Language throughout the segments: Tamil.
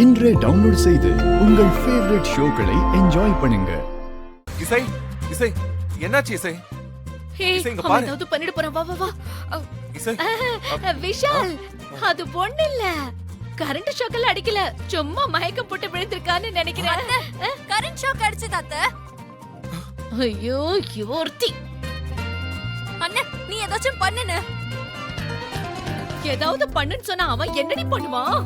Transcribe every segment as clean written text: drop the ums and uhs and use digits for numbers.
இன்றே டவுன்லோட் செய்து உங்கள் ஃபேவரட் ஷோக்களை என்ஜாய் பண்ணுங்க. இசை இசை என்னாச்சு இசை? இசை இங்க பாரு. ஏதாவது பண்ணிட போறான். வா வா வா. இசை விஷால், அது பொண்ணு இல்ல. கரண்ட் ஷாக்ல அடிக்கல, சும்மா மயக்கம் போட்டு விழுந்திருக்கான்னு நினைக்கிறேன். கரண்ட் ஷாக் அடிச்சது அத்தை. ஐயோ யோர்த்தி, அண்ணா நீ ஏதாச்சும் பண்ணுன. ஏதாவது பண்ணுன்னு சொன்னா அவன் என்னடி பண்ணுவான்?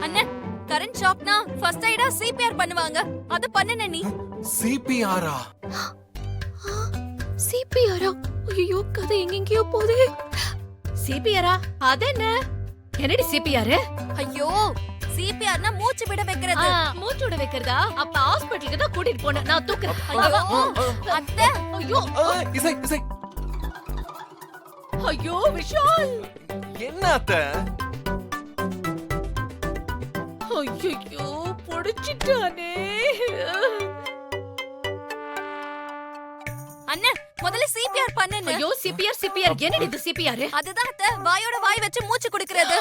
அண்ணா கரண்ட் ஷாக்னா ஃபர்ஸ்ட் எய்டா சிபிஆர் பண்ணுவாங்க, அது பண்ணுன நீ. சிபிஆரா? சிபிஆரா? ஐயோ கதை எங்கெங்கயோ போகுது. சிபிஆரா? அதென்ன? என்னடி சிபிஆர்? ஐயோ சிபிஆர்னா மூச்சு விட வைக்கிறது. மூச்சு விட வைக்கிறதா? அப்ப ஹாஸ்பிடலுக்கு தான் கூட்டிட்டு போனேன். நான் தூக்குறேன். ஐயோ அத்தை. ஐயோ இசை இசை ஐயோ விஷால், என்ன அத்தை? ஐயோ புடிச்சிட்டானே. அண்ணா முதல்ல சிபிஆர் பண்ணுன. ஐயோ சிபிஆர் சிபிஆர் என்னடி இது சிபிஆர்? அதுதான் அத்தை, வாயோட வாய் வச்சு மூச்சு குடுக்கிறது.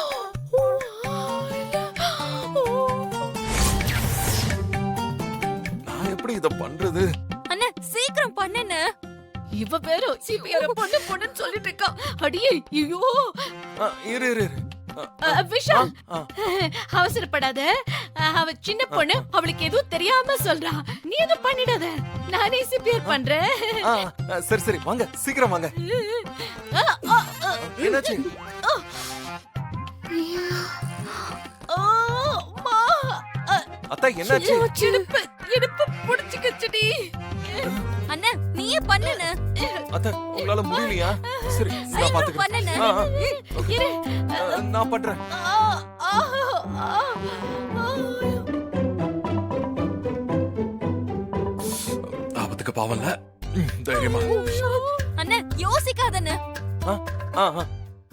நான் எப்படி இத பண்றது? அண்ணா சீக்கிரம் பண்ணுன. இவ வேற சிபிஆர் பொண்ணு பொண்ணுன்னு சொல்லிட்டு இருக்கா. அடியே ஐயோ. இரு இரு இரு. விஷால் அவசரப்படாத. அவ சின்ன பொண்ணு, அவளுக்கு எதுவும் தெரியாம சொல்றா. நீ எதுவும் பண்ணிடாத, நானே சிபிஆர் பண்றேன். சரி சரி வாங்க, சீக்கிரம் வாங்க. என்னாச்சு? அத்தா என்னாச்சு? இடுப்பு இடுப்பு புடிச்சுக்கிச்சுடி. அண்ணா நீயே பண்ணுன. அத்தா உங்களால முடியலையா? சரி நான் பாத்துக்கிறேன். பண்ணுன. இரு. நான் பண்றேன். ஆபத்துக்கு பாவம்ல. தைரியமா. அண்ணா யோசிக்காதண்ணா.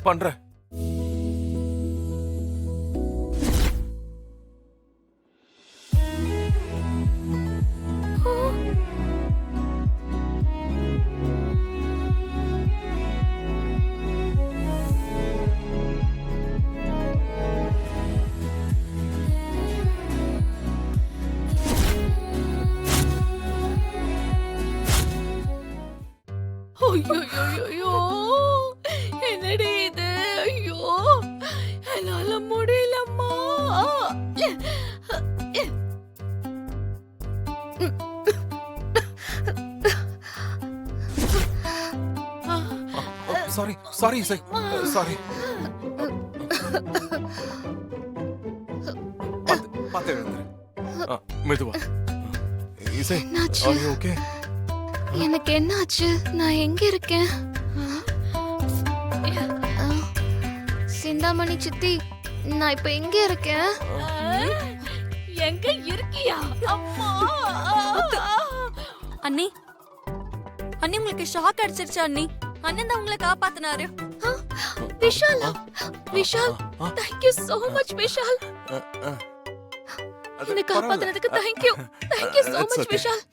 பண்றேன். ஐயோ என்னடி இது? ஐயோ என்னால முடியலம்மா. சாரி சாரி இசை, சாரி. பாத்து எழுந்துரு. மெதுவா. இசை are you okay? எனக்கு என்னாச்சு? நான் எங்க இருக்கேன்? சிந்தாமணி சித்தி, நான் இப்ப எங்க இருக்கேன்? எங்க இருக்கியா? அம்மா. அண்ணி அண்ணி உங்களுக்கு ஷாக் அடிச்சிருச்சு அண்ணி. அண்ணன் தான் உங்களை காப்பாத்தினாரு. விஷாலா? Vishal, thank you so much Vishal. என்னை காப்பாத்தினதுக்கு thank you so much Vishal.